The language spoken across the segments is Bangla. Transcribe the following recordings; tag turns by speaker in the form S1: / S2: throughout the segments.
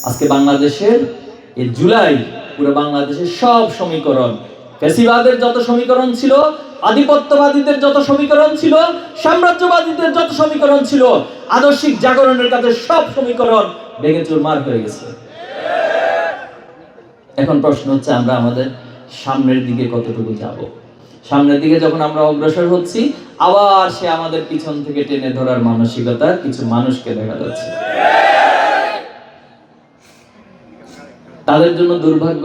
S1: আজকে বাংলাদেশের এই জুলাই পুরো বাংলাদেশের সব সমীকরণ, ফ্যাসিবাদের যত সমীকরণ ছিল, আধিপত্যবাদীদের যত সমীকরণ ছিল, সাম্রাজ্যবাদীদের যত সমীকরণ ছিল, আদর্শিক জাগরণের কাছে সব সমীকরণ ভেঙে চুরমার হয়ে গেছে। এখন প্রশ্ন হচ্ছে আমরা আমাদের সামনের দিকে কতটুকু যাব। সামনের দিকে যখন আমরা অগ্রসর হচ্ছি, আবার সে আমাদের পিছন থেকে টেনে ধরার মানসিকতা কিছু মানুষকে দেখা যাচ্ছে। তাদের জন্য দুর্ভাগ্য,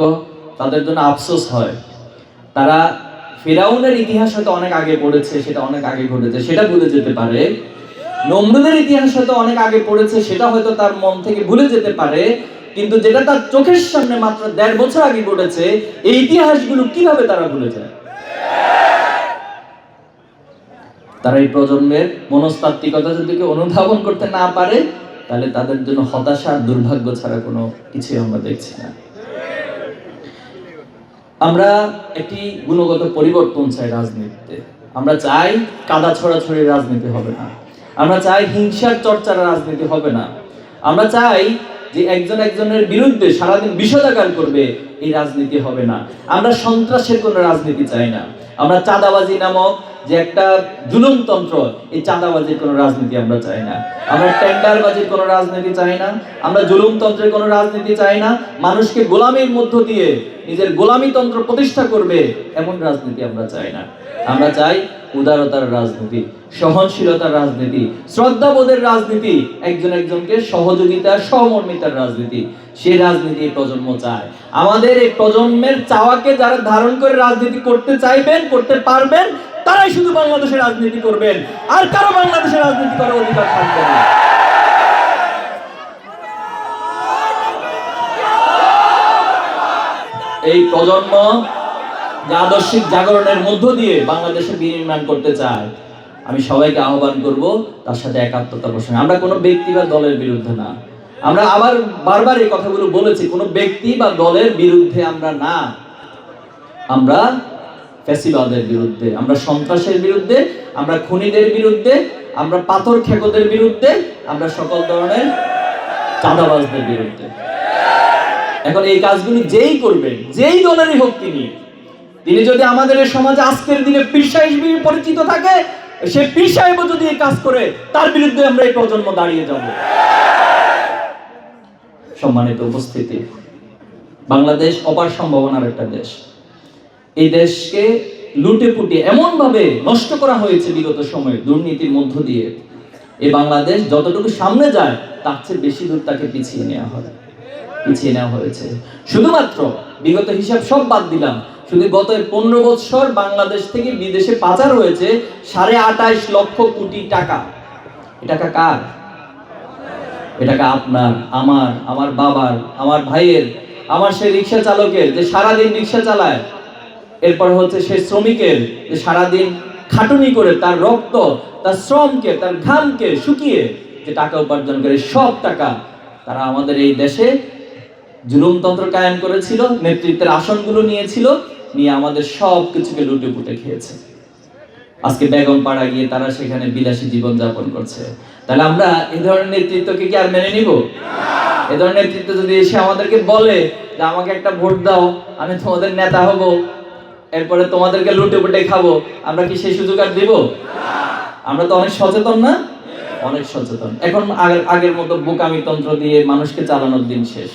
S1: তাদের জন্য আফসোস হয়। তারা ফিরাউনের ইতিহাস হয়তো অনেক আগে পড়েছে, সেটা অনেক আগে ঘটেছে, সেটা ভুলে যেতে পারে। নমরুদের ইতিহাস হয়তো অনেক আগে পড়েছে, সেটা হয়তো তার মন থেকে ভুলে যেতে পারে। কিন্তু যেটা তার চোখের সামনে মাত্র ১.৫ বছর আগে ঘটেছে, এই ইতিহাসগুলো কিভাবে তারা ভুলে যায়? তারা এই প্রজন্মের মনস্তাত্ত্বিকতা যদি অনুধাবন করতে না পারে, তাহলে তাদের জন্য হতাশা আর দুর্ভাগ্য ছাড়া কোনো কিছুই আমরা দেখছি না। আমরা একটি গুণগত পরিবর্তন চাই রাজনীতিতে। আমরা চাই কাদা ছড়াছড়ি রাজনীতি হবে না। আমরা চাই হিংসার চর্চার রাজনীতি হবে না। আমরা চাই যে একজন একজনের বিরুদ্ধে সারাদিন বিষোদাগার করবে, এই রাজনীতি হবে না। আমরা সন্ত্রাসের কোনো রাজনীতি চাই না। আমরা চাঁদাবাজি নামক যে একটা জুলুমতন্ত্র, এই চাঁদাবাজির কোনো রাজনীতি আমরা চাই না। আমরা টেন্ডারবাজির কোনো রাজনীতি চাই না। আমরা জুলুমতন্ত্রের কোনো রাজনীতি চাই না। মানুষকে গোলামির মধ্য দিয়ে নিজের গোলামিতন্ত্র প্রতিষ্ঠা করবে এমন রাজনীতি আমরা চাই না। আমরা চাই উদারতার রাজনীতি, সহনশীলতার রাজনীতি, শ্রদ্ধাবোধের রাজনীতি, একজন একজনকে সহযোগিতার সহমর্মিতার রাজনীতি। সেই রাজনীতি প্রজন্ম চায়। আমাদের এই প্রজন্মের চাওয়াকে যারা ধারণ করে রাজনীতি করতে চাইবেন, করতে পারবেন, তারাই শুধু বাংলাদেশের রাজনীতি করবেন, আর কারো বাংলাদেশের রাজনীতি করার অধিকার থাকবে না। এই প্রজন্ম যে আদর্শিক জাগরণের মধ্য দিয়ে বাংলাদেশে বিনির্মাণ করতে চায়, আমি সবাইকে আহ্বান করব তার সাথে একাত্মতা পোষণ। আমরা কোনো ব্যক্তি বা দলের বিরুদ্ধে না। আমরা আবার বারবার এই কথাগুলো বলেছি, কোনো ব্যক্তি বা দলের বিরুদ্ধে আমরা না। আমরা ফ্যাসিবাদের বিরুদ্ধে, আমরা সন্ত্রাসের বিরুদ্ধে, আমরা খুনিদের বিরুদ্ধে, আমরা পাথর খেকোদের বিরুদ্ধে, আমরা সকল ধরনের চাঁদাবাজদের বিরুদ্ধে। এখন এই কাজগুলি যেই করবেন, যেই দলেরই হোক তিনি যদি আমাদের এই সমাজে আজকের দিনে পীর সাহেব হিসেবে পরিচিত থাকে, সে পীর সাহেবও যদি এই কাজ করে, তার বিরুদ্ধে আমরা এই প্রজন্ম দাঁড়িয়ে যাব। সম্মানিত উপস্থিতি, বাংলাদেশ অপার সম্ভাবনার একটা দেশ। এই দেশকে লুটে পুটে এমন ভাবে নষ্ট করা হয়েছে বিগত সময়ে দুর্নীতির মধ্য দিয়ে। এই বাংলাদেশ যতটুকু সামনে যায়, তার চেয়ে বেশি দূর তাকে পিছিয়ে নেওয়া হয়েছে। শুধুমাত্র বিগত হিসাব সব বাদ দিলাম, শুধু গত 15 বছর বাংলাদেশ থেকে বিদেশে পাচার হয়েছে 28.5 লক্ষ কোটি টাকা। এই টাকা কার? এই টাকা আপনার, আমার বাবার, আমার ভাইয়ের, আমার সেই রিক্সা চালকের যে সারাদিন রিক্সা চালায়, এরপর হচ্ছে সেই শ্রমিকের যে সারাদিন খাটুনি করে তার রক্ত, তার শ্রমকে, তার ঘামকে শুকিয়ে যে টাকা উপার্জন করে, সব টাকা তারা আমাদের এই দেশে জুলুমতন্ত্র কায়েম করেছিল, নেতৃত্বের আসনগুলো নিয়েছিল, নিয়ে আমাদের সব কিছুকে লুটে পুটে খেয়েছে। আজকে বেগম পাড়া গিয়ে তারা সেখানে বিলাসী জীবন যাপন করছে। তাহলে আমরা এই ধরনের নেতৃত্বকে কি আর মেনে নিব? এই ধরনের নেতৃত্ব যদি এসে আমাদেরকে বলে যে আমাকে একটা ভোট দাও, আমি তোমাদের নেতা হব, এরপরে তোমাদেরকে লুটে পুটে খাবো, আমরা কি সেই সুযোগ আর দিব? আমরা তো অনেক সচেতন না? অনেক সচেতন। এখন আগের মতো বোকামি তন্ত্র দিয়ে মানুষকে চালানোর দিন শেষ।